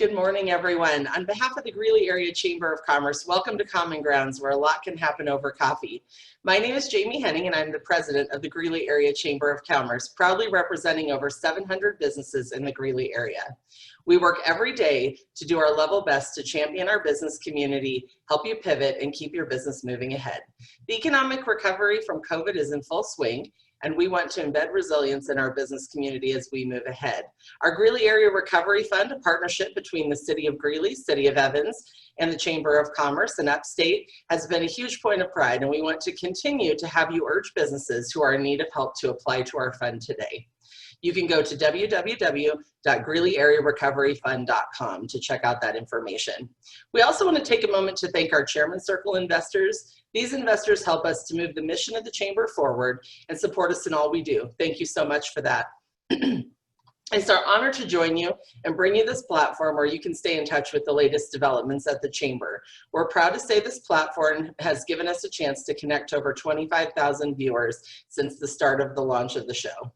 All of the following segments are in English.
Good morning, everyone. On behalf of the Greeley Area Chamber of Commerce, welcome to Common Grounds, where a lot can happen over coffee. My name is Jamie Henning, and I'm the president of the Greeley Area Chamber of Commerce, proudly representing over 700 businesses in the Greeley area. We work every day to do our level best to champion our business community, help you pivot, and keep your business moving ahead. The economic recovery from COVID is in full swing, and we want to embed resilience in our business community as we move ahead. Our Greeley Area Recovery Fund, a partnership between the City of Greeley, City of Evans, and the Chamber of Commerce in Upstate, has been a huge point of pride, and we want to continue to have you urge businesses who are in need of help to apply to our fund today. You can go to www.greeleyarearecoveryfund.com to check out that information. We also want to take a moment to thank our Chairman Circle investors. These investors help us to move the mission of the Chamber forward and support us in all we do. Thank you so much for that. It's our honor to join you and bring you this platform where you can stay in touch with the latest developments at the Chamber. We're proud to say this platform has given us a chance to connect over 25,000 viewers since the start of the launch of the show.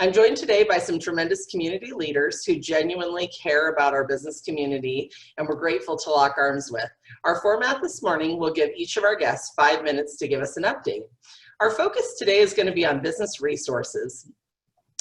I'm joined today by some tremendous community leaders who genuinely care about our business community and we're grateful to lock arms with. Our format this morning will give each of our guests 5 minutes to give us an update. Our focus today is going to be on business resources.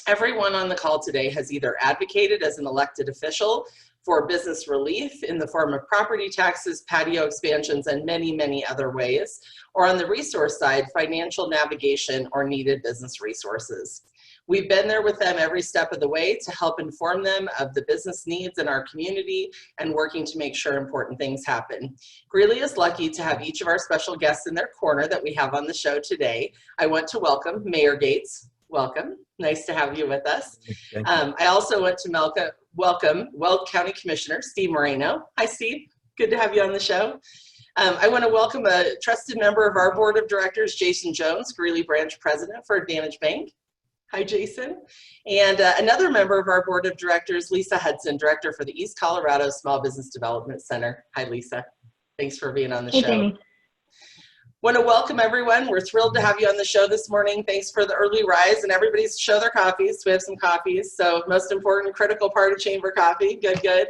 Everyone on the call today has either advocated as an elected official for business relief in the form of property taxes, patio expansions, and many, many other ways, or on the resource side, financial navigation or needed business resources. We've been there with them every step of the way to help inform them of the business needs in our community and working to make sure important things happen. Greeley is lucky to have each of our special guests in their corner that we have on the show today. I want to welcome Mayor Gates. Welcome. Nice to have you with us. I also want to welcome Weld County Commissioner Steve Moreno. Hi, Steve. Good to have you on the show. I want to welcome a trusted member of our board of directors, Jason Jones, Greeley Branch President for Advantage Bank. Hi, Jason. And another member of our board of directors, Lisa Hudson, Director for the East Colorado Small Business Development Center. Hi, Lisa. Thanks for being on the show. Jamie. Want to welcome everyone. We're thrilled to have you on the show this morning. Thanks for the early rise, and everybody's show their coffees. We have some coffees, so most important, critical part of Chamber coffee. Good, good.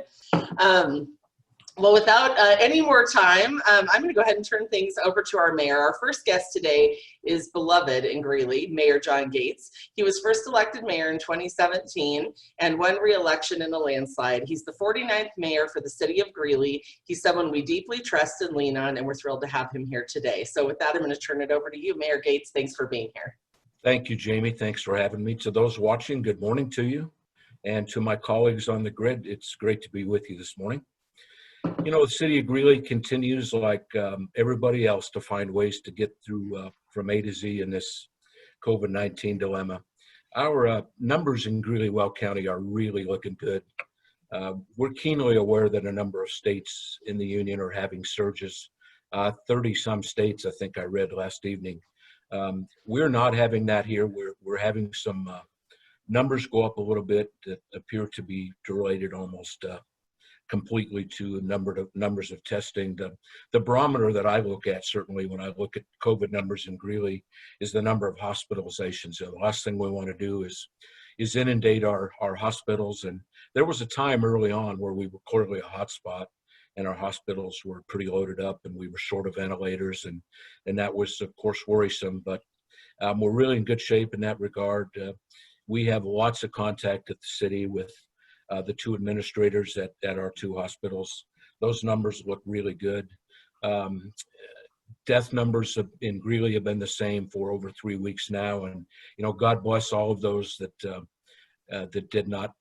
Well, without any more time, I'm going to go ahead and turn things over to our mayor. Our first guest today is beloved in Greeley, Mayor John Gates. He was first elected mayor in 2017 and won re-election in a landslide. He's the 49th mayor for the city of Greeley. He's someone we deeply trust and lean on, and we're thrilled to have him here today. So with that, I'm going to turn it over to you, Mayor Gates. Thanks for being here. Thank you, Jamie. Thanks for having me. To those watching, good morning to you. And to my colleagues on the grid, it's great to be with you this morning. You know, the city of Greeley continues, like everybody else, to find ways to get through from A to Z in this COVID-19 dilemma. Our numbers in Greeley-Weld County are really looking good. We're keenly aware that a number of states in the union are having surges. 30-some states, I think I read last evening. We're not having that here. We're having some numbers go up a little bit that appear to be related almost completely to numbers of testing. The barometer that I look at, certainly when I look at COVID numbers in Greeley, is the number of hospitalizations. So the last thing we want to do is inundate our hospitals. And there was a time early on where we were clearly a hot spot and our hospitals were pretty loaded up and we were short of ventilators, and that was of course worrisome, but we're really in good shape in that regard. We have lots of contact at the city with the two administrators at our two hospitals. Those numbers look really good. Death numbers in Greeley have been the same for over 3 weeks now, and you know, God bless all of those that could not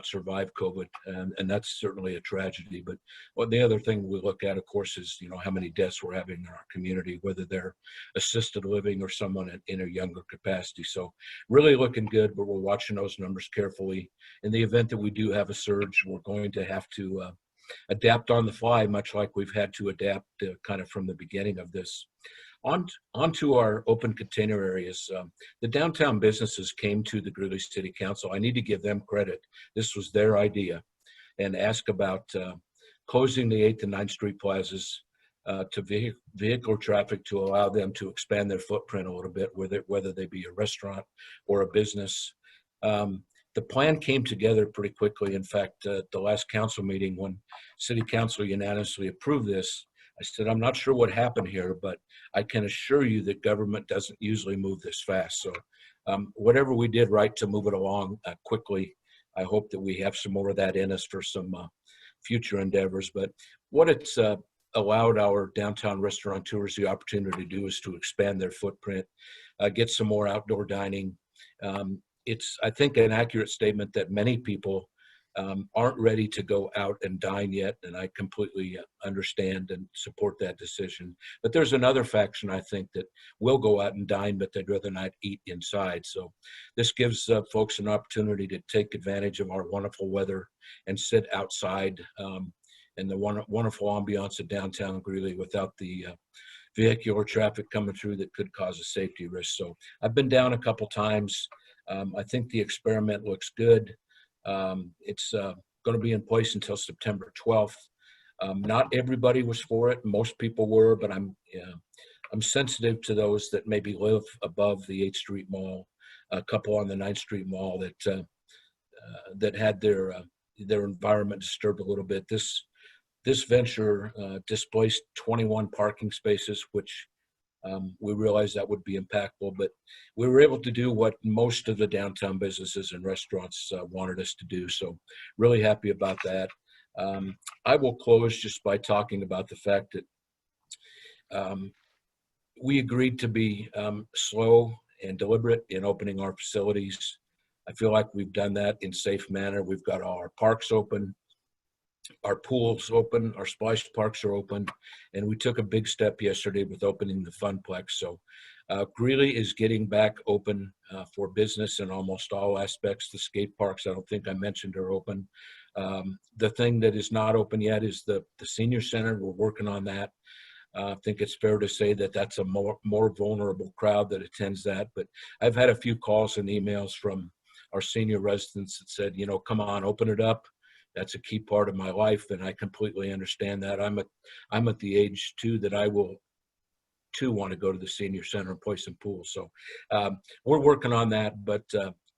survive COVID, and that's certainly a tragedy. But the other thing we look at, of course, is how many deaths we're having in our community, whether they're assisted living or someone in a younger capacity. So really looking good, but we're watching those numbers carefully. In the event that we do have a surge, we're going to have to adapt on the fly, much like we've had to adapt kind of from the beginning of this. On to our open container areas. The downtown businesses came to the Greeley City Council. I need to give them credit. This was their idea, and ask about closing the 8th and 9th Street plazas to vehicular traffic to allow them to expand their footprint a little bit, whether they be a restaurant or a business. the plan came together pretty quickly. In fact, the last council meeting, when City Council unanimously approved this, I said, I'm not sure what happened here, but I can assure you that government doesn't usually move this fast. So whatever we did right to move it along quickly, I hope that we have some more of that in us for some future endeavors. But what it's allowed our downtown restaurateurs the opportunity to do is to expand their footprint, get some more outdoor dining. It's, I think, an accurate statement that many people aren't ready to go out and dine yet, and I completely understand and support that decision. But there's another faction, I think, that will go out and dine, but they'd rather not eat inside. So this gives folks an opportunity to take advantage of our wonderful weather and sit outside in the wonderful ambiance of downtown Greeley without the vehicular traffic coming through that could cause a safety risk. So I've been down a couple times. I think the experiment looks good. It's going to be in place until September 12th. Not everybody was for it. Most people were, but I'm sensitive to those that maybe live above the 8th Street Mall, a couple on the 9th Street Mall that had their environment disturbed a little bit. This venture displaced 21 parking spaces, which we realized that would be impactful, but we were able to do what most of the downtown businesses and restaurants wanted us to do. So really happy about that. I will close just by talking about the fact that we agreed to be slow and deliberate in opening our facilities. I feel like we've done that in safe manner. We've got all our parks open, our pools open, our splash parks are open, and we took a big step yesterday with opening the Funplex. So Greeley is getting back open for business in almost all aspects. The skate parks, I don't think I mentioned, are open. The thing that is not open yet is the senior center. We're working on that. I think it's fair to say that that's a more vulnerable crowd that attends that. But I've had a few calls and emails from our senior residents that said, you know, come on, open it up. That's a key part of my life, and I completely understand that. I'm at the age too that I will too want to go to the senior center and play some pool. So we're working on that, but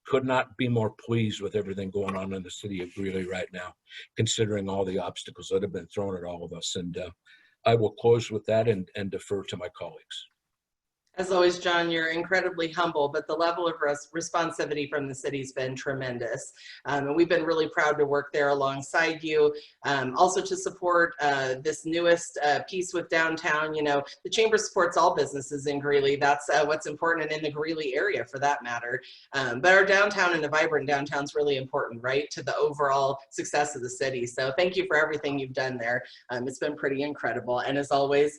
could not be more pleased with everything going on in the city of Greeley right now, considering all the obstacles that have been thrown at all of us. And I will close with that and defer to my colleagues. As always, John, you're incredibly humble, but the level of responsivity from the city's been tremendous. And we've been really proud to work there alongside you. Also to support this newest piece with downtown. You know, the Chamber supports all businesses in Greeley. That's what's important, and in the Greeley area for that matter. But our downtown and a vibrant downtown is really important, right, to the overall success of the city. So thank you for everything you've done there. It's been pretty incredible. And as always,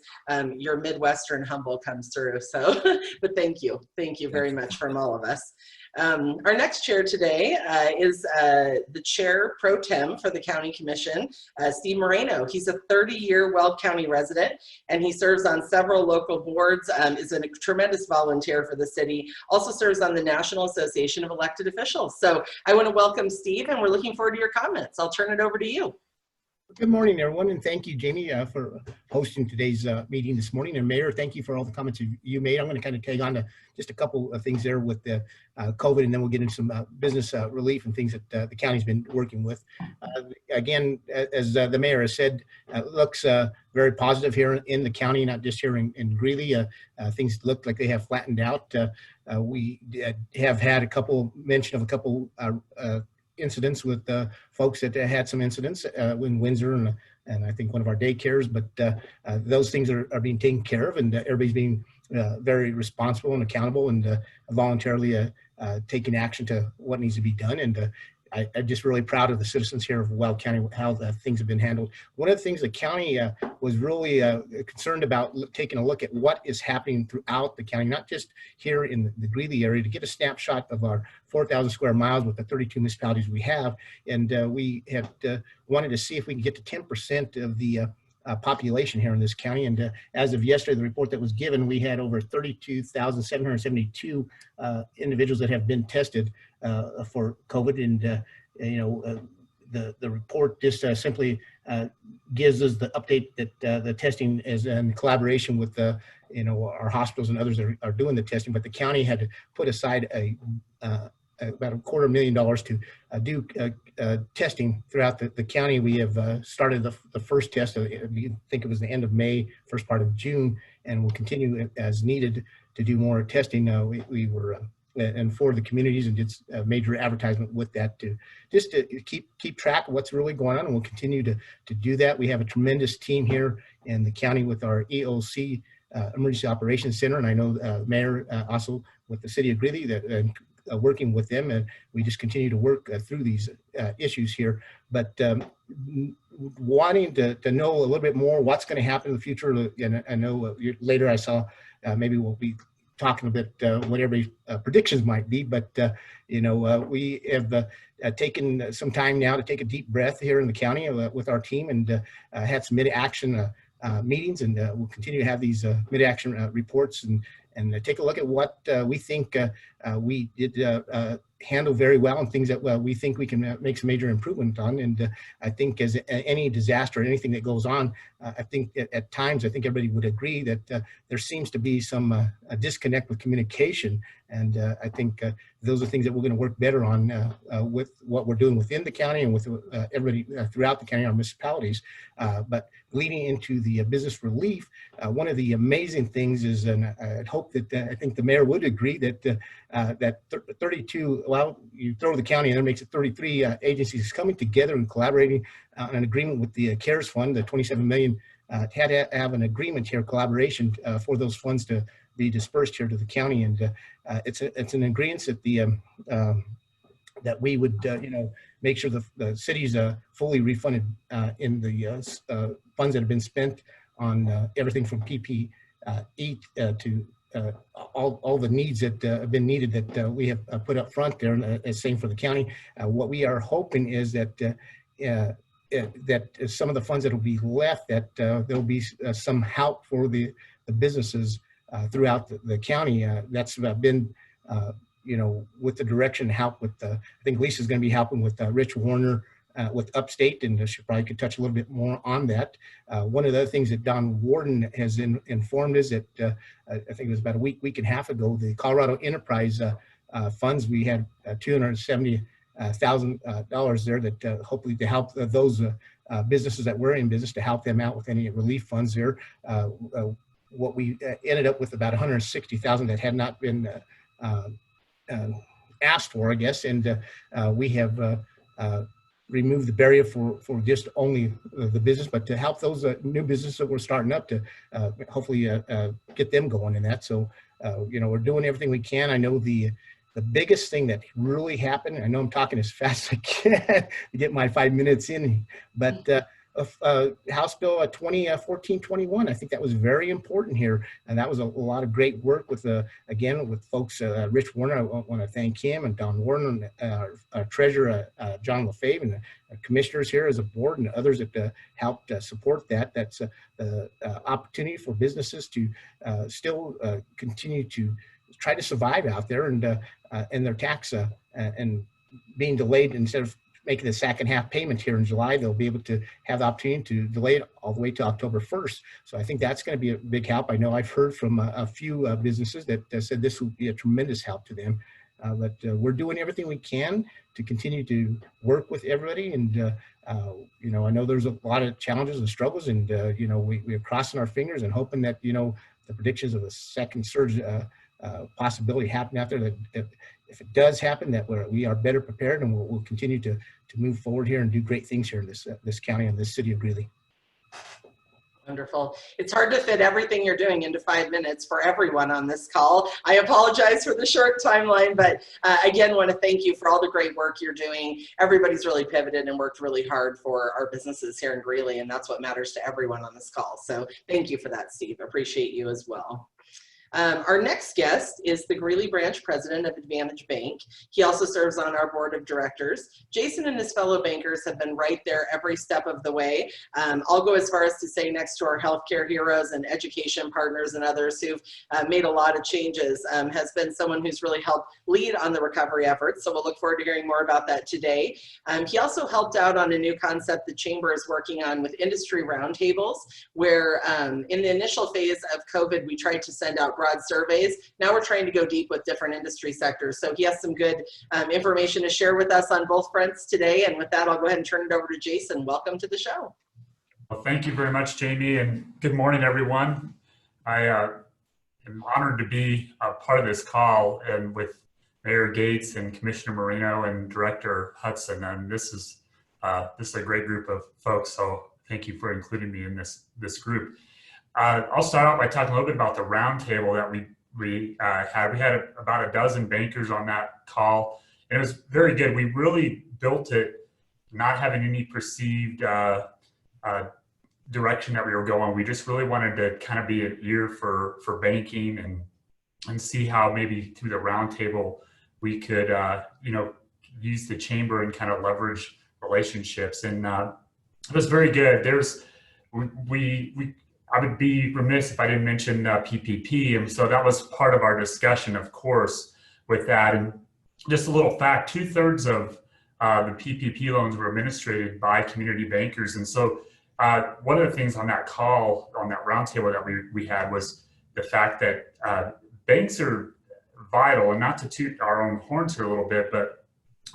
your Midwestern humble comes through. So but thank you very much from all of us. Our next chair today is the chair pro tem for the county commission, Steve Moreno. He's a 30-year Weld County resident, and he serves on several local boards, is a tremendous volunteer for the city, also serves on the National Association of Elected Officials. So I want to welcome Steve, and we're looking forward to your comments. I'll turn it over to you. Good morning, everyone, and thank you, Jamie, for hosting today's meeting this morning. And Mayor, thank you for all the comments you made. I'm going to kind of tag on to just a couple of things there with the COVID, and then we'll get into some business relief and things that the county's been working with. Again, as the mayor has said, it looks very positive here in the county, not just here in Greeley. Things look like they have flattened out. We have had mention of a couple incidents with folks that had some incidents in Windsor and I think one of our daycares, but those things are being taken care of, and everybody's being very responsible and accountable and voluntarily taking action to what needs to be done. And I'm just really proud of the citizens here of Weld County, how things have been handled. One of the things the county was really concerned about, taking a look at what is happening throughout the county, not just here in the Greeley area, to get a snapshot of our 4,000 square miles with the 32 municipalities we have. And we have wanted to see if we can get to 10% of the population here in this county. And as of yesterday, the report that was given, we had over 32,772 individuals that have been tested for COVID. And the report just simply gives us the update that the testing is in collaboration with our hospitals and others that are doing the testing. But the county had to put aside a about $250,000 to do testing throughout the county. We have started the first test, I think it was the end of May, first part of June, and will continue as needed to do more testing. We were and for the communities, and did a major advertisement with that to just to keep track of what's really going on, and we'll continue to do that. We have a tremendous team here in the county with our EOC Emergency Operations Center, and I know Mayor also with the City of Greeley that working with them, and we just continue to work through these issues here. But wanting to know a little bit more what's going to happen in the future, and I know later I saw maybe we'll be talking a bit what everybody's predictions might be, but we have taken some time now to take a deep breath here in the county with our team, and had some mid-action meetings, and we'll continue to have these mid-action reports and take a look at what we think we did handle very well, and things that we think we can make some major improvement on. And I think as any disaster, anything that goes on, I think at times, I think everybody would agree that there seems to be some a disconnect with communication. And I think those are things that we're going to work better on with what we're doing within the county and with everybody throughout the county, our municipalities. But leading into the business relief, one of the amazing things is, and I hope that I think the mayor would agree that that 32, well, you throw the county and that makes it 33 agencies coming together and collaborating on an agreement with the CARES Fund, the 27 million, had to have an agreement here, collaboration for those funds to be dispersed here to the county. And it's an agreement that the that we would make sure the city's fully refunded in the funds that have been spent on everything from PPE to all the needs that have been needed that we have put up front there, and same for the county. What we are hoping is that that some of the funds that will be left, that there'll be some help for the businesses throughout the county. That's been with the direction help with I think Lisa's going to be helping with Rich Warner with Upstate, and she probably could touch a little bit more on that. One of the other things that Don Warden has informed is that I think it was about a week and a half ago, the Colorado Enterprise funds, we had $270,000 there that hopefully to help those businesses that were in business, to help them out with any relief funds there. What we ended up with about 160,000 that had not been asked for, I guess, and we have remove the barrier for just only the business, but to help those new businesses that we're starting up to hopefully get them going in that. So, we're doing everything we can. I know the biggest thing that really happened, I know I'm talking as fast as I can to get my 5 minutes in, but House Bill 1421, I think that was very important here. And that was a lot of great work with, again, with folks, Rich Warner, I want to thank him, and Don Warren, our treasurer, John LaFave, and the commissioners here as a board, and others that helped support that. That's the opportunity for businesses to still continue to try to survive out there, and their tax and being delayed, instead of making the second half payment here in July, they'll be able to have the opportunity to delay it all the way to October 1st. So I think that's going to be a big help. I know I've heard from a few businesses that said this would be a tremendous help to them. But we're doing everything we can to continue to work with everybody. And, I know there's a lot of challenges and struggles, and, we're crossing our fingers and hoping that, the predictions of a second surge possibility happening out there, that if it does happen, that we are better prepared, and we'll continue to move forward here and do great things here in this county and this city of Greeley. Wonderful. It's hard to fit everything you're doing into 5 minutes for everyone on this call. I apologize for the short timeline, but again, want to thank you for all the great work you're doing. Everybody's really pivoted and worked really hard for our businesses here in Greeley, and that's what matters to everyone on this call. So thank you for that, Steve. Appreciate you as well. Our next guest is the Greeley Branch President of Advantage Bank. He also serves on our board of directors. Jason and his fellow bankers have been right there every step of the way. I'll go as far as to say, next to our healthcare heroes and education partners and others who've made a lot of changes, has been someone who's really helped lead on the recovery efforts. So we'll look forward to hearing more about that today. He also helped out on a new concept the Chamber is working on with industry roundtables, where in the initial phase of COVID, we tried to send out broad surveys. Now we're trying to go deep with different industry sectors. So he has some good information to share with us on both fronts today. And with that, I'll go ahead and turn it over to Jason. Welcome to the show. Well, thank you very much, Jamie, and good morning, everyone. I am honored to be a part of this call and with Mayor Gates and Commissioner Moreno and Director Hudson. And this is a great group of folks, so thank you for including me in this group. I'll start out by talking a little bit about the roundtable that we had. We had about a dozen bankers on that call, and it was very good. We really built it not having any perceived direction that we were going. We just really wanted to kind of be an ear for banking and see how maybe through the roundtable we could use the chamber and kind of leverage relationships. And it was very good. I would be remiss if I didn't mention PPP, and so that was part of our discussion, of course, with that. And just a little fact: 2/3 of the PPP loans were administered by community bankers, and so one of the things on that call, on that roundtable that we had, was the fact that banks are vital, and not to toot our own horns here a little bit, but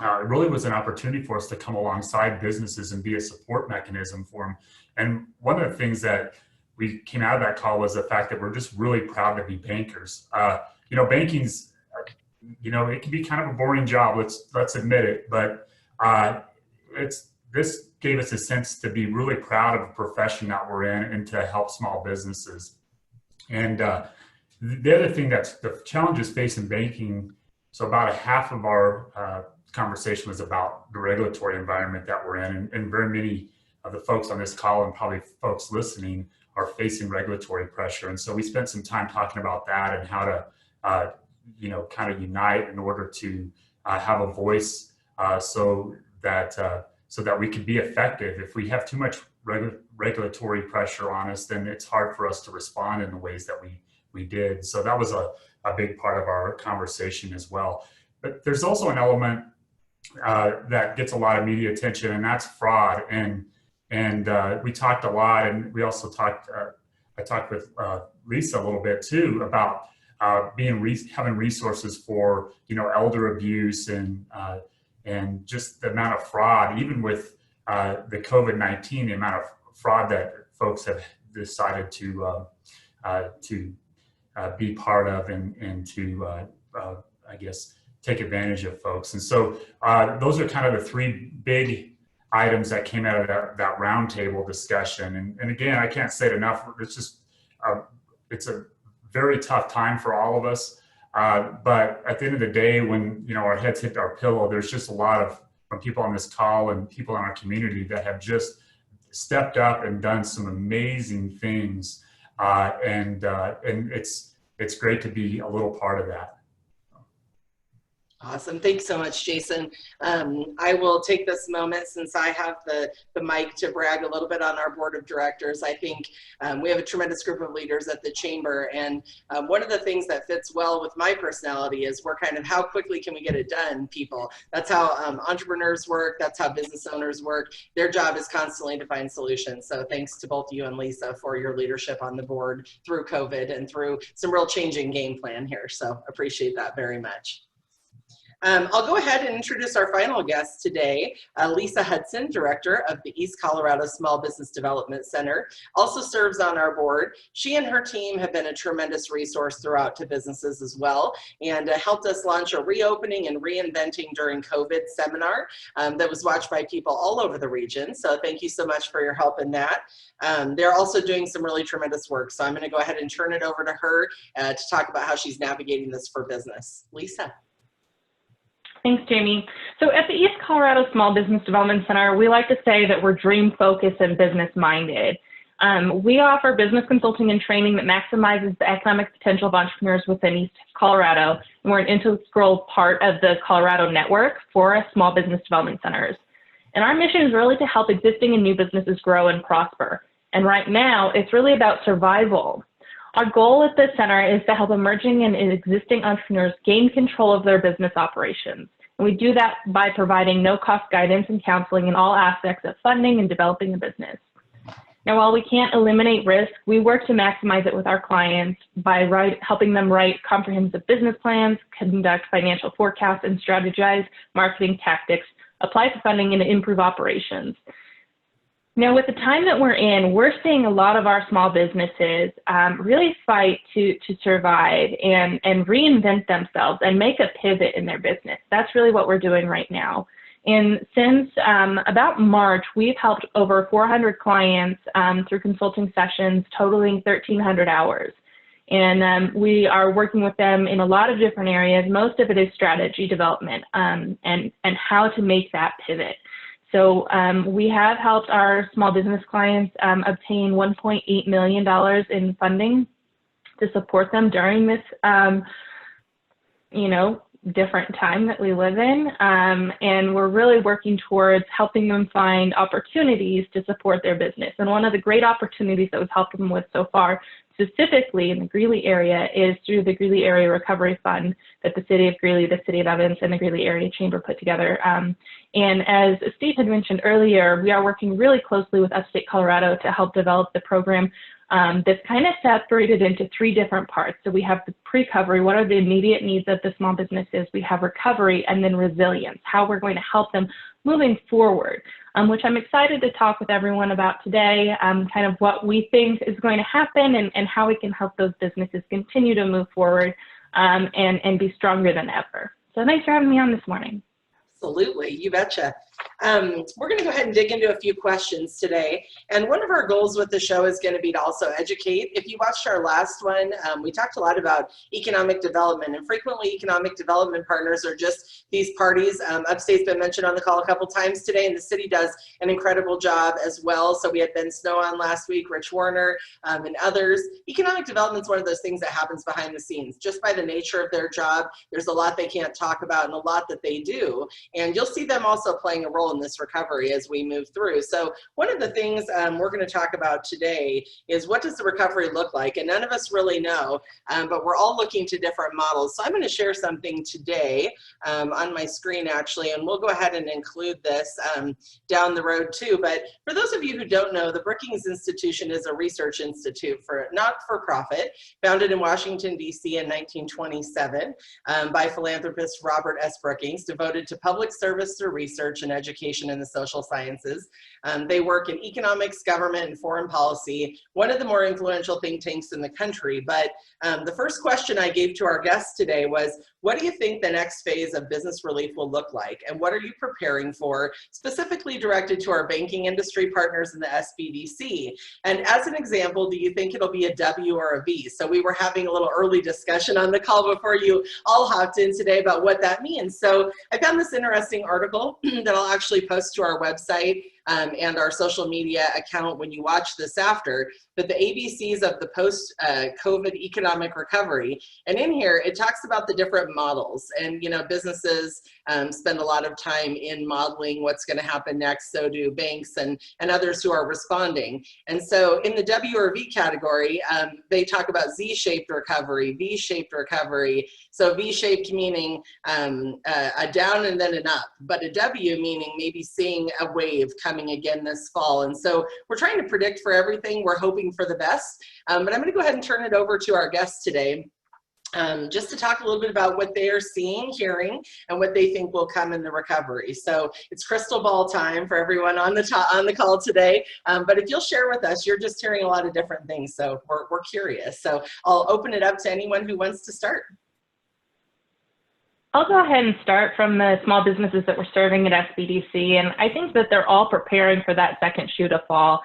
it really was an opportunity for us to come alongside businesses and be a support mechanism for them. And one of the things that we came out of that call was the fact that we're just really proud to be bankers. Banking's, it can be kind of a boring job, let's admit it, but this gave us a sense to be really proud of a profession that we're in and to help small businesses. And the other thing that's the challenges facing banking, so about a half of our conversation was about the regulatory environment that we're in, and very many of the folks on this call and probably folks listening are facing regulatory pressure. And so we spent some time talking about that and how to, kind of unite in order to have a voice so that we can be effective. If we have too much regulatory pressure on us, then it's hard for us to respond in the ways that we did. So that was a big part of our conversation as well. But there's also an element that gets a lot of media attention, and that's fraud. And we talked a lot, and we also talked, I talked with Lisa a little bit too about having resources for, elder abuse and just the amount of fraud, even with the COVID-19, the amount of fraud that folks have decided to be part of and to, I guess, take advantage of folks. And so those are kind of the three big items that came out of that roundtable discussion. And again, I can't say it enough. It's just, it's a very tough time for all of us. But at the end of the day, when our heads hit our pillow, there's just a lot of people on this call and people in our community that have just stepped up and done some amazing things. And it's great to be a little part of that. Awesome. Thanks so much, Jason. I will take this moment, since I have the mic, to brag a little bit on our board of directors. I think we have a tremendous group of leaders at the chamber. And one of the things that fits well with my personality is we're kind of, how quickly can we get it done, people? That's how entrepreneurs work. That's how business owners work. Their job is constantly to find solutions. So thanks to both you and Lisa for your leadership on the board through COVID and through some real changing game plan here. So appreciate that very much. I'll go ahead and introduce our final guest today, Lisa Hudson, Director of the East Colorado Small Business Development Center, also serves on our board. She and her team have been a tremendous resource throughout to businesses as well, and helped us launch a reopening and reinventing during COVID seminar that was watched by people all over the region. So thank you so much for your help in that. They're also doing some really tremendous work. So I'm going to go ahead and turn it over to her to talk about how she's navigating this for business. Lisa. Thanks, Jamie. So at the East Colorado Small Business Development Center, we like to say that we're dream focused and business minded. We offer business consulting and training that maximizes the economic potential of entrepreneurs within East Colorado, and we're an integral part of the Colorado network for small business development centers. And our mission is really to help existing and new businesses grow and prosper. And right now, it's really about survival. Our goal at the center is to help emerging and existing entrepreneurs gain control of their business operations. And we do that by providing no-cost guidance and counseling in all aspects of funding and developing a business. Now, while we can't eliminate risk, we work to maximize it with our clients by helping them write comprehensive business plans, conduct financial forecasts, and strategize marketing tactics, apply for funding, and improve operations. Now, with the time that we're in, we're seeing a lot of our small businesses really fight to survive and reinvent themselves and make a pivot in their business. That's really what we're doing right now. And since about March, we've helped over 400 clients through consulting sessions totaling 1,300 hours. And we are working with them in a lot of different areas. Most of it is strategy development and how to make that pivot. So we have helped our small business clients obtain $1.8 million in funding to support them during this, different time that we live in. And we're really working towards helping them find opportunities to support their business. And one of the great opportunities that we've helped them with so far, specifically in the Greeley area, is through the Greeley Area Recovery Fund that the City of Greeley, the City of Evans, and the Greeley Area Chamber put together. And as Steve had mentioned earlier, we are working really closely with Upstate Colorado to help develop the program that's kind of separated into three different parts. So we have the pre-recovery, what are the immediate needs of the small businesses? We have recovery, and then resilience, how we're going to help them moving forward, which I'm excited to talk with everyone about today, kind of what we think is going to happen and how we can help those businesses continue to move forward and be stronger than ever. So thanks for having me on this morning. Absolutely, you betcha. We're going to go ahead and dig into a few questions today. And one of our goals with the show is going to be to also educate. If you watched our last one, we talked a lot about economic development, and frequently economic development partners are just these parties. Upstate's been mentioned on the call a couple times today, and the city does an incredible job as well. So we had Ben Snow on last week, Rich Warner, and others. Economic development is one of those things that happens behind the scenes. Just by the nature of their job, there's a lot they can't talk about and a lot that they do. And you'll see them also playing a role in this recovery as we move through. So one of the things we're going to talk about today is, what does the recovery look like? And none of us really know, but we're all looking to different models. So I'm going to share something today on my screen actually, and we'll go ahead and include this down the road too. But for those of you who don't know, the Brookings Institution is a research institute for not-for-profit, founded in Washington, D.C. in 1927 by philanthropist Robert S. Brookings, devoted to public service through research and education in the social sciences. They work in economics, government, and foreign policy, one of the more influential think tanks in the country. But the first question I gave to our guests today was, what do you think the next phase of business relief will look like? And what are you preparing for, specifically directed to our banking industry partners in the SBDC? And as an example, do you think it'll be a W or a V? So we were having a little early discussion on the call before you all hopped in today about what that means. So I found this interesting article that I'll actually post to our website and our social media account when you watch this after, but the ABCs of the post-COVID economic recovery. And in here, it talks about the different models. And, you know, businesses spend a lot of time in modeling what's going to happen next. So do banks and others who are responding. And so in the W or V category, they talk about Z-shaped recovery, V-shaped recovery. So V-shaped meaning a down and then an up, but a W meaning maybe seeing a wave coming again this fall. And so we're trying to predict for everything. We're hoping for the best. But I'm going to go ahead and turn it over to our guests today. Just to talk a little bit about what they are seeing, hearing, and what they think will come in the recovery. So it's crystal ball time for everyone on the call today. But if you'll share with us, you're just hearing a lot of different things. So we're curious. So I'll open it up to anyone who wants to start. I'll go ahead and start from the small businesses that we're serving at SBDC, and I think that they're all preparing for that second shoe to fall.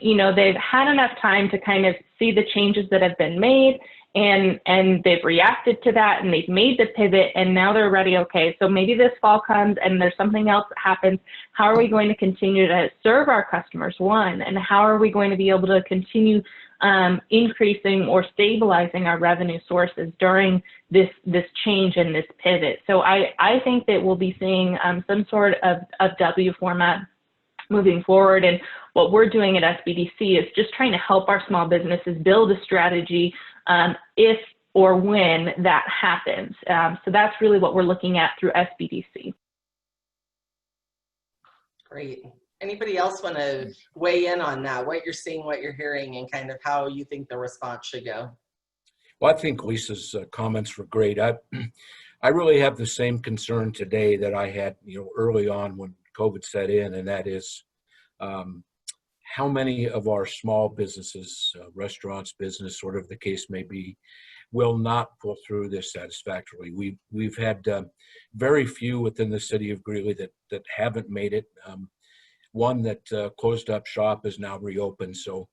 You know, they've had enough time to kind of see the changes that have been made, and they've reacted to that, and they've made the pivot, and now they're ready. Okay, so maybe this fall comes and there's something else that happens. How are we going to continue to serve our customers, one, and how are we going to be able to continue increasing or stabilizing our revenue sources during this change and this pivot? So I think that we'll be seeing some sort of W format moving forward. And what we're doing at SBDC is just trying to help our small businesses build a strategy if or when that happens. So that's really what we're looking at through SBDC. Great. Anybody else want to weigh in on that, what you're seeing, what you're hearing, and kind of how you think the response should go? Well, I think Lisa's comments were great. I really have the same concern today that I had, early on when COVID set in, and that is how many of our small businesses, restaurants, business, sort of the case may be, will not pull through this satisfactorily. We've had very few within the city of Greeley that haven't made it. One that closed up shop is now reopened. So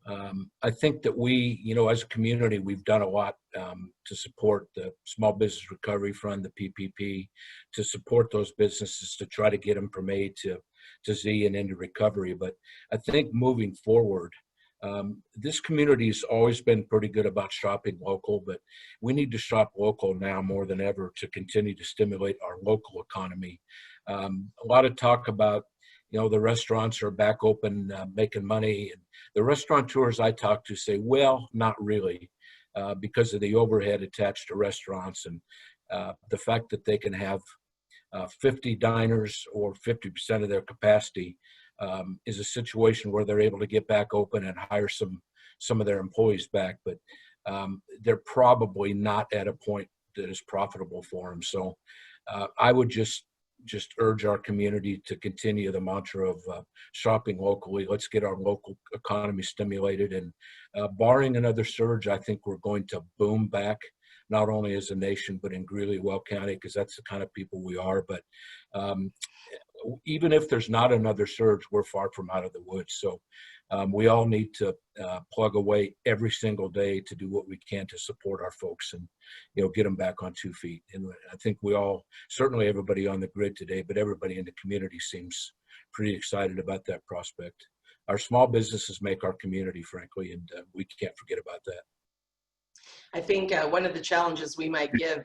I think that we, as a community, we've done a lot to support the Small Business Recovery Fund, the PPP, to support those businesses to try to get them from A to Z and into recovery. But I think moving forward, this community has always been pretty good about shopping local, but we need to shop local now more than ever to continue to stimulate our local economy. A lot of talk about, the restaurants are back open, making money. And the restaurateurs I talk to say, well, not really, because of the overhead attached to restaurants and the fact that they can have 50 diners or 50% of their capacity is a situation where they're able to get back open and hire some of their employees back. But they're probably not at a point that is profitable for them. So I would just urge our community to continue the mantra of shopping locally. Let's get our local economy stimulated, and barring another surge, I think we're going to boom back, not only as a nation, but in Greeley, Weld County, because that's the kind of people we are. But even if there's not another surge, we're far from out of the woods. So we all need to plug away every single day to do what we can to support our folks and, get them back on 2 feet. And I think we all, certainly everybody on the grid today, but everybody in the community seems pretty excited about that prospect. Our small businesses make our community, frankly, and we can't forget about that. I think one of the challenges we might give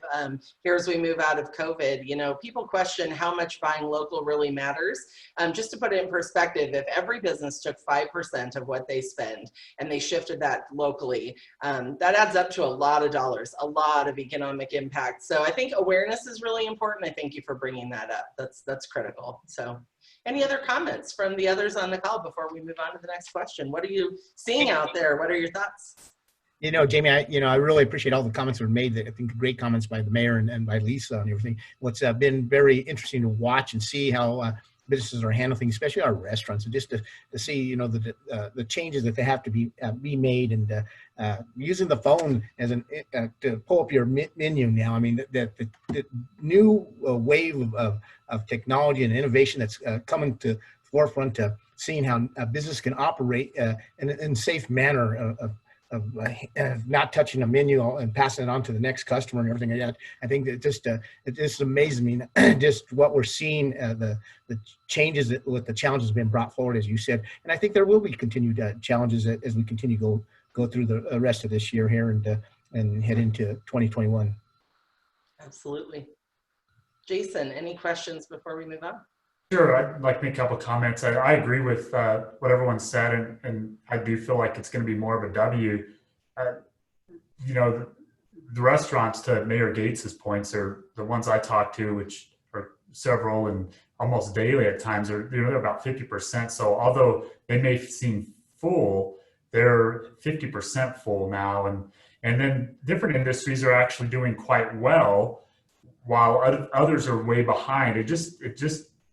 here as we move out of COVID, people question how much buying local really matters. Just to put it in perspective, if every business took 5% of what they spend and they shifted that locally, that adds up to a lot of dollars, a lot of economic impact. So I think awareness is really important. I thank you for bringing that up. That's critical. So any other comments from the others on the call before we move on to the next question? What are you seeing out there? What are your thoughts? Jamie, I really appreciate all the comments that were made. I think great comments by the mayor and by Lisa and everything. What's been very interesting to watch and see how businesses are handling things, especially our restaurants, and just to see, the changes that they have to be made, and using the phone as to pull up your menu now. I mean, the new wave of technology and innovation that's coming to forefront, to seeing how a business can operate in a safe manner of not touching a menu and passing it on to the next customer and everything like that. I think that it just amazes me just what we're seeing, the changes with the challenges being brought forward, as you said. And I think there will be continued challenges as we continue to go through the rest of this year here and head into 2021. Absolutely. Jason, any questions before we move on? Sure, I'd like to make a couple of comments. I agree with what everyone said, and I do feel like it's going to be more of a W. The restaurants, to Mayor Gates's points, are the ones I talk to, which are several and almost daily at times. They're about 50%. So although they may seem full, they're 50% full now, and then different industries are actually doing quite well, while others are way behind. It just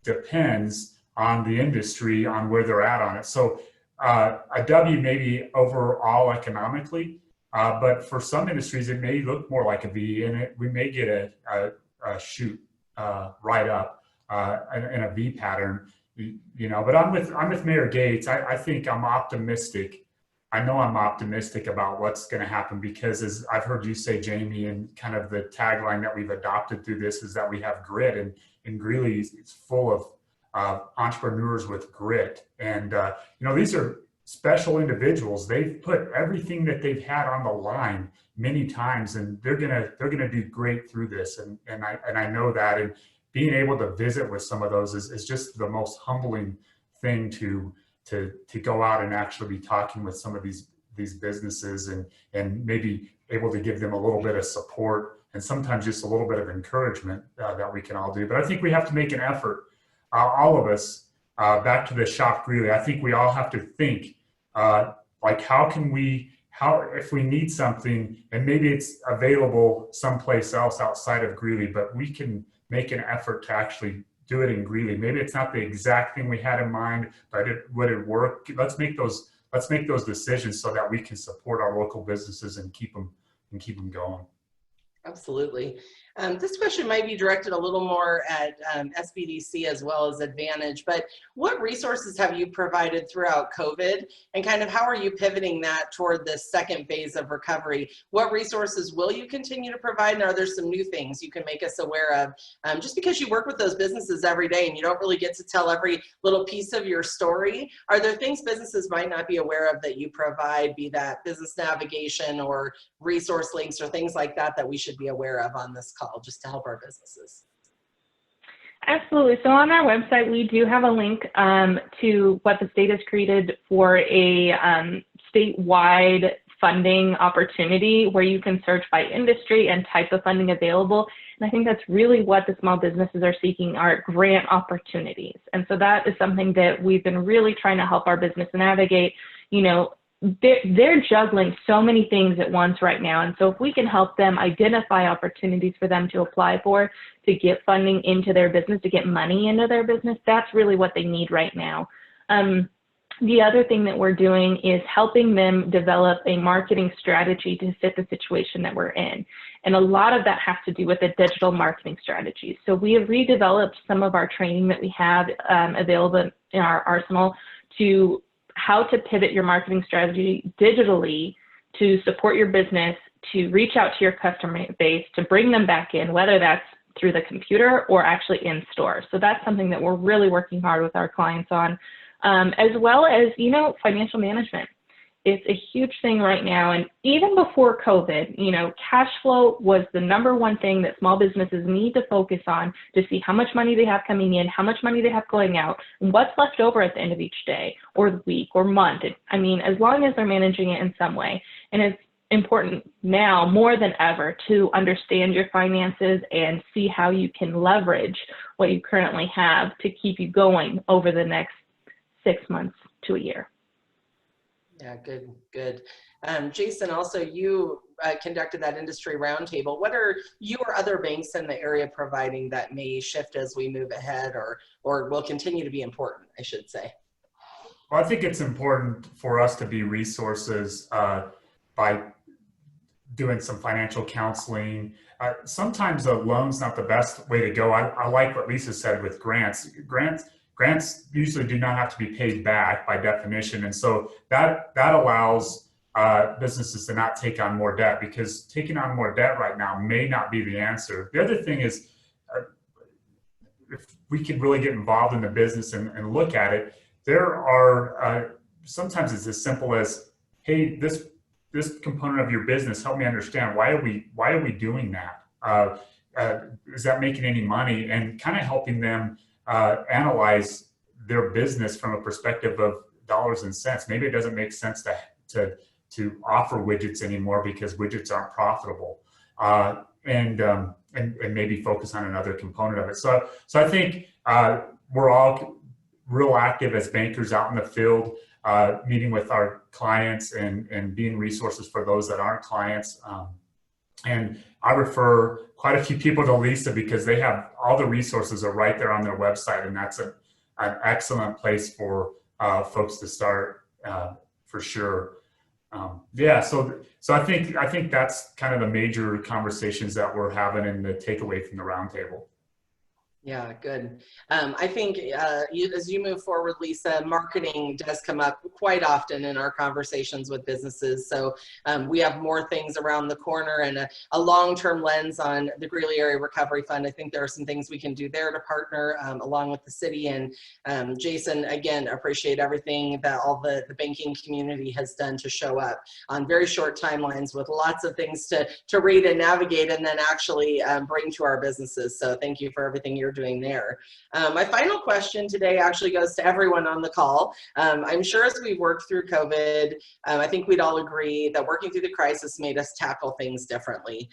depends on the industry, on where they're at on it. So a W maybe overall economically, but for some industries it may look more like a V, and we may get a shoot right up in a V pattern, But I'm with Mayor Gates. I think I'm optimistic. I know I'm optimistic about what's going to happen, because as I've heard you say, Jamie, and kind of the tagline that we've adopted through this is that we have grit, and Greeley is full of entrepreneurs with grit. And, these are special individuals. They've put everything that they've had on the line many times, and they're going to do great through this. And I know that, and being able to visit with some of those is just the most humbling thing to go out and actually be talking with some of these businesses, and maybe able to give them a little bit of support, and sometimes just a little bit of encouragement that we can all do. But I think we have to make an effort, all of us, back to the shop Greeley, I think we all have to think, like, if we need something and maybe it's available someplace else outside of Greeley, but we can make an effort to actually do it in Greeley. Maybe it's not the exact thing we had in mind, but would it work? Let's make those decisions so that we can support our local businesses and keep them going. Absolutely. This question might be directed a little more at SBDC as well as Advantage, but what resources have you provided throughout COVID, and kind of how are you pivoting that toward this second phase of recovery? What resources will you continue to provide, and are there some new things you can make us aware of? Just because you work with those businesses every day and you don't really get to tell every little piece of your story, are there things businesses might not be aware of that you provide, be that business navigation or resource links or things like that that we should be aware of on this call, just to help our businesses? Absolutely. So on our website, we do have a link to what the state has created for a statewide funding opportunity where you can search by industry and type of funding available. And I think that's really what the small businesses are seeking, are grant opportunities. And so that is something that we've been really trying to help our business navigate. You know, they're juggling so many things at once right now. And so if we can help them identify opportunities for them to apply for, to get funding into their business, to get money into their business, that's really what they need right now. The other thing that we're doing is helping them develop a marketing strategy to fit the situation that we're in. And a lot of that has to do with the digital marketing strategy. So we have redeveloped some of our training that we have available in our arsenal to how to pivot your marketing strategy digitally to support your business, to reach out to your customer base, to bring them back in, whether that's through the computer or actually in store. So that's something that we're really working hard with our clients on, as well as, you know, financial management. It's a huge thing right now. And even before COVID, you know, cash flow was the #1 thing that small businesses need to focus on to see how much money they have coming in, how much money they have going out, and what's left over at the end of each day or the week or month. I mean, as long as they're managing it in some way. And it's important now more than ever to understand your finances and see how you can leverage what you currently have to keep you going over the next 6 months to a year. Yeah, good, good. Jason, also you conducted that industry roundtable. What are you or other banks in the area providing that may shift as we move ahead, or will continue to be important, I should say? Well, I think it's important for us to be resources by doing some financial counseling. Sometimes a loan's not the best way to go. I like what Lisa said with grants. Grants usually do not have to be paid back by definition. And so that allows businesses to not take on more debt, because taking on more debt right now may not be the answer. The other thing is, if we could really get involved in the business and look at it, there are, sometimes it's as simple as, hey, this component of your business, help me understand, why are we doing that? Is that making any money? And kind of helping them analyze their business from a perspective of dollars and cents. Maybe it doesn't make sense to offer widgets anymore because widgets aren't profitable, and maybe focus on another component of it. So I think we're all real active as bankers out in the field, meeting with our clients and being resources for those that aren't clients. And I refer quite a few people to Lisa because they have all the resources are right there on their website, and that's an excellent place for folks to start for sure. Yeah, so I think that's kind of the major conversations that we're having and the takeaway from the roundtable. Yeah, good. I think as you move forward, Lisa, marketing does come up quite often in our conversations with businesses. So we have more things around the corner and a long-term lens on the Greeley Area Recovery Fund. I think there are some things we can do there to partner along with the city. And Jason, again, appreciate everything that all the banking community has done to show up on very short timelines with lots of things to read and navigate and then actually bring to our businesses. So thank you for everything you're doing there. My final question today actually goes to everyone on the call. I'm sure as we work through COVID, I think we'd all agree that working through the crisis made us tackle things differently.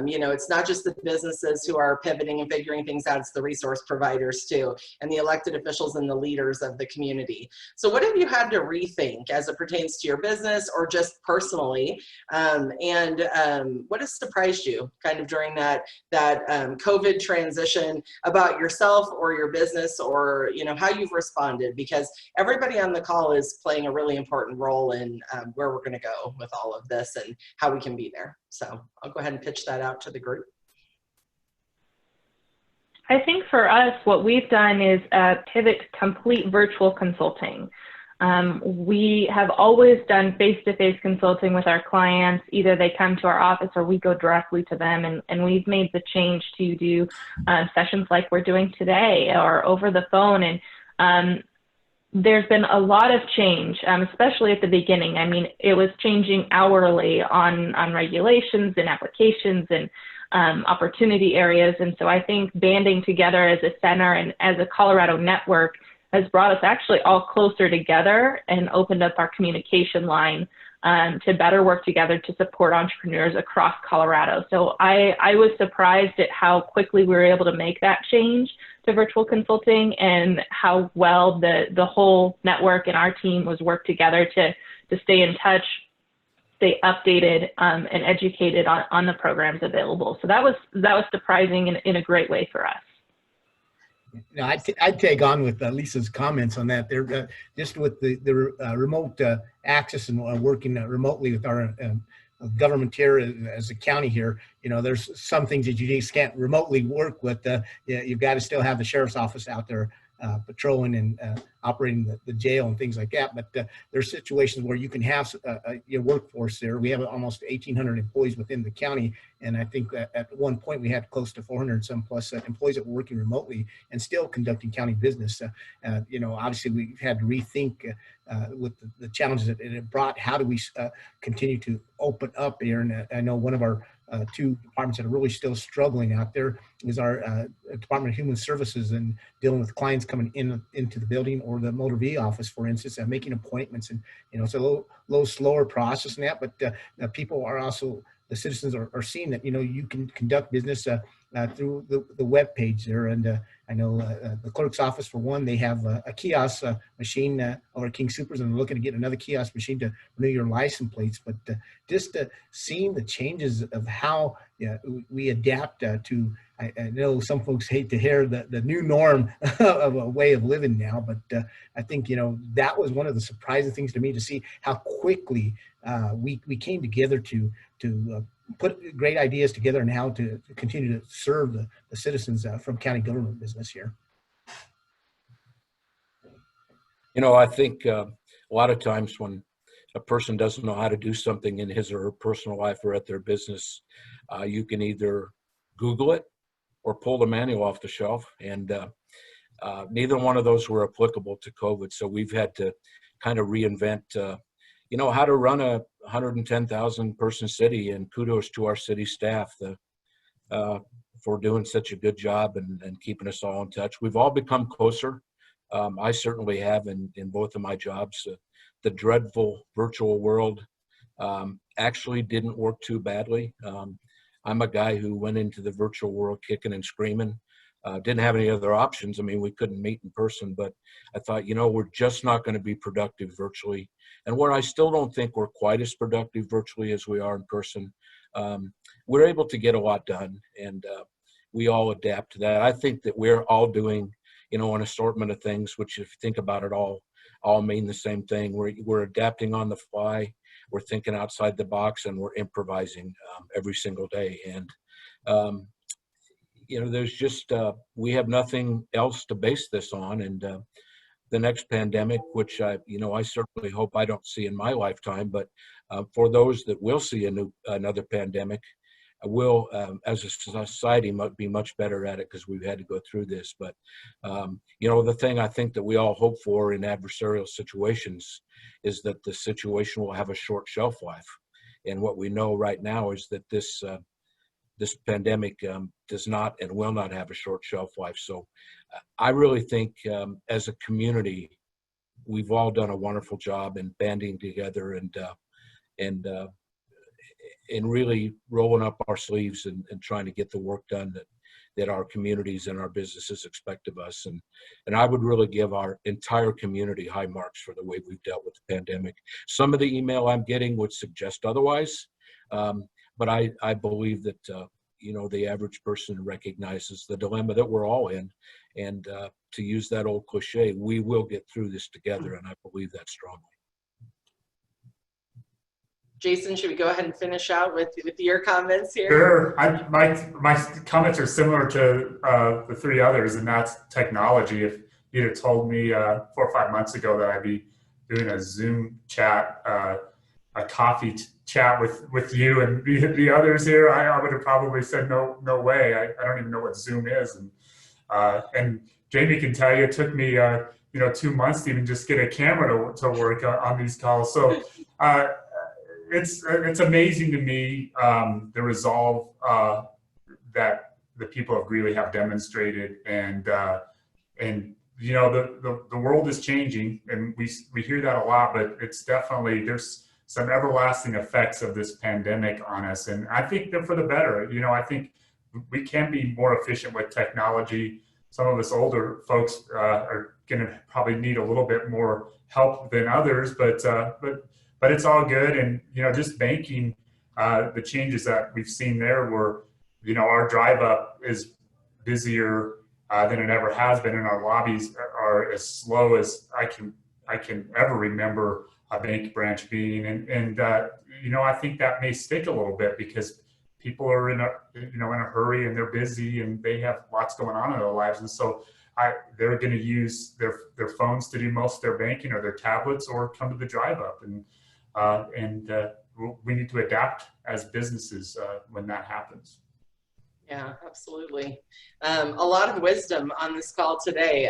You know, it's not just the businesses who are pivoting and figuring things out, it's the resource providers too, and the elected officials and the leaders of the community. So what have you had to rethink as it pertains to your business or just personally? What has surprised you kind of during that COVID transition about yourself or your business, or, you know, how you've responded? Because everybody on the call is playing a really important role in where we're going to go with all of this and how we can be there. So I'll go ahead and pitch that out to the group. I think for us, what we've done is pivot to complete virtual consulting. We have always done face-to-face consulting with our clients. Either they come to our office or we go directly to them, and we've made the change to do sessions like we're doing today or over the phone. And there's been a lot of change, especially at the beginning. I mean, it was changing hourly on regulations and applications and opportunity areas. And so I think banding together as a center and as a Colorado network has brought us actually all closer together and opened up our communication line to better work together to support entrepreneurs across Colorado. So I was surprised at how quickly we were able to make that change to virtual consulting and how well the whole network and our team was worked together to stay in touch, stay updated, and educated on the programs available. So that was surprising in a great way for us. No, I'd tag on with Lisa's comments on that. They're just with the remote access and working remotely with our government here as a county here. You know, there's some things that you just can't remotely work with. You've got to still have the sheriff's office out there patrolling and operating the jail and things like that. But there's situations where you can have your workforce there. We have almost 1,800 employees within the county. And I think at one point we had close to 400 some plus employees that were working remotely and still conducting county business. You know, obviously we've had to rethink with the challenges that it brought. How do we continue to open up here? And I know one of our two departments that are really still struggling out there is our Department of Human Services and dealing with clients coming into the building, or the motor V office, for instance, and making appointments. And, you know, it's a little slower process than that, but people are also, the citizens are seeing that, you know, you can conduct business through the web page there. And I know the clerk's office, for one, they have a kiosk machine over at King Supers, and they're looking to get another kiosk machine to renew your license plates. But just seeing the changes of how we adapt to, I know some folks hate to hear the new norm of a way of living now, but I think, you know, that was one of the surprising things to me, to see how quickly we came together to put great ideas together and how to continue to serve the citizens from county government business here. You know, I think a lot of times when a person doesn't know how to do something in his or her personal life or at their business, you can either Google it or pull the manual off the shelf. And neither one of those were applicable to COVID. So we've had to kind of reinvent, you know, how to run a 110,000 person city. And kudos to our city staff for doing such a good job and keeping us all in touch. We've all become closer. I certainly have in both of my jobs. The dreadful virtual world actually didn't work too badly. I'm a guy who went into the virtual world kicking and screaming. Didn't have any other options. I mean, we couldn't meet in person, but I thought, you know, we're just not going to be productive virtually. And where I still don't think we're quite as productive virtually as we are in person, we're able to get a lot done, and we all adapt to that. I think that we're all doing, you know, an assortment of things, which, if you think about it, all mean the same thing. We're adapting on the fly. We're thinking outside the box, and we're improvising every single day. And you know, there's just we have nothing else to base this on. And the next pandemic, which I certainly hope I don't see in my lifetime, but for those that will see another pandemic, will, as a society, might be much better at it because we've had to go through this. But you know, the thing I think that we all hope for in adversarial situations is that the situation will have a short shelf life. And what we know right now is that this this pandemic does not and will not have a short shelf life. So I really think as a community, we've all done a wonderful job in banding together and really rolling up our sleeves and trying to get the work done that our communities and our businesses expect of us. And I would really give our entire community high marks for the way we've dealt with the pandemic. Some of the email I'm getting would suggest otherwise, but I believe that, the average person recognizes the dilemma that we're all in. And to use that old cliche, we will get through this together, and I believe that strongly. Jason, should we go ahead and finish out with your comments here? Sure. My comments are similar to the three others, and that's technology. If you'd have told me 4 or 5 months ago that I'd be doing a Zoom chat, a coffee chat with you and the others here, I would have probably said no way. I don't even know what Zoom is, and Jamie can tell you it took me 2 months to even just get a camera to work on these calls. So. It's amazing to me the resolve that the people of Greeley have demonstrated, and the world is changing, and we hear that a lot, but it's definitely, there's some everlasting effects of this pandemic on us, and I think they're for the better. I think we can be more efficient with technology. Some of us older folks are going to probably need a little bit more help than others, but it's all good. And, just banking, the changes that we've seen there were, our drive up is busier than it ever has been, and our lobbies are as slow as I can ever remember a bank branch being. And I think that may stick a little bit because people are in a hurry, and they're busy, and they have lots going on in their lives. And so they're going to use their phones to do most of their banking, or their tablets, or come to the drive up. And we need to adapt as businesses when that happens. Yeah, absolutely. A lot of wisdom on this call today.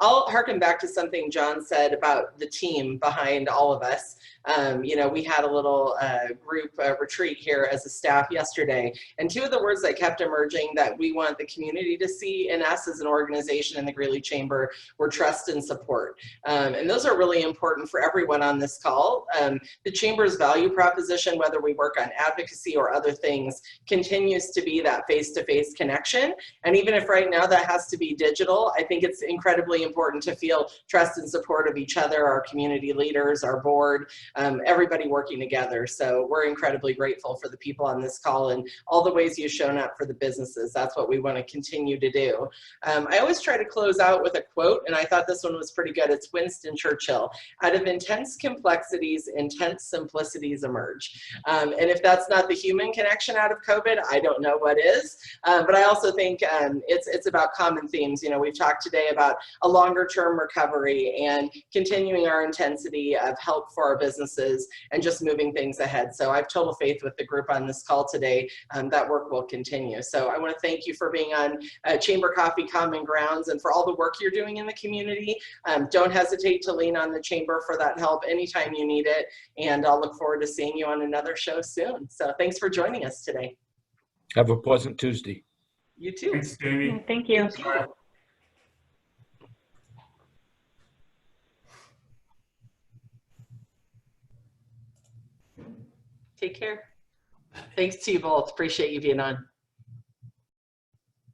I'll harken back to something John said about the team behind all of us. We had a little group retreat here as a staff yesterday, and two of the words that kept emerging that we want the community to see in us as an organization in the Greeley Chamber were trust and support. And those are really important for everyone on this call. The Chamber's value proposition, whether we work on advocacy or other things, continues to be that face-to-face connection. And even if right now that has to be digital, I think it's incredibly important to feel trust and support of each other, our community leaders, our board, everybody working together. So we're incredibly grateful for the people on this call and all the ways you've shown up for the businesses. That's what we want to continue to do. I always try to close out with a quote, and I thought this one was pretty good. It's Winston Churchill: "Out of intense complexities, intense simplicities emerge." And if that's not the human connection out of COVID, I don't know what is. But I also think it's about common themes. We've talked today about a longer term recovery and continuing our intensity of help for our businesses and just moving things ahead. So I have total faith with the group on this call today. That work will continue. So I want to thank you for being on Chamber Coffee Common Grounds and for all the work you're doing in the community. Don't hesitate to lean on the Chamber for that help anytime you need it. And I'll look forward to seeing you on another show soon. So thanks for joining us today. Have a pleasant Tuesday. You too. Thanks, Jamie. Thank you. Take care. Thanks to you both. Appreciate you being on.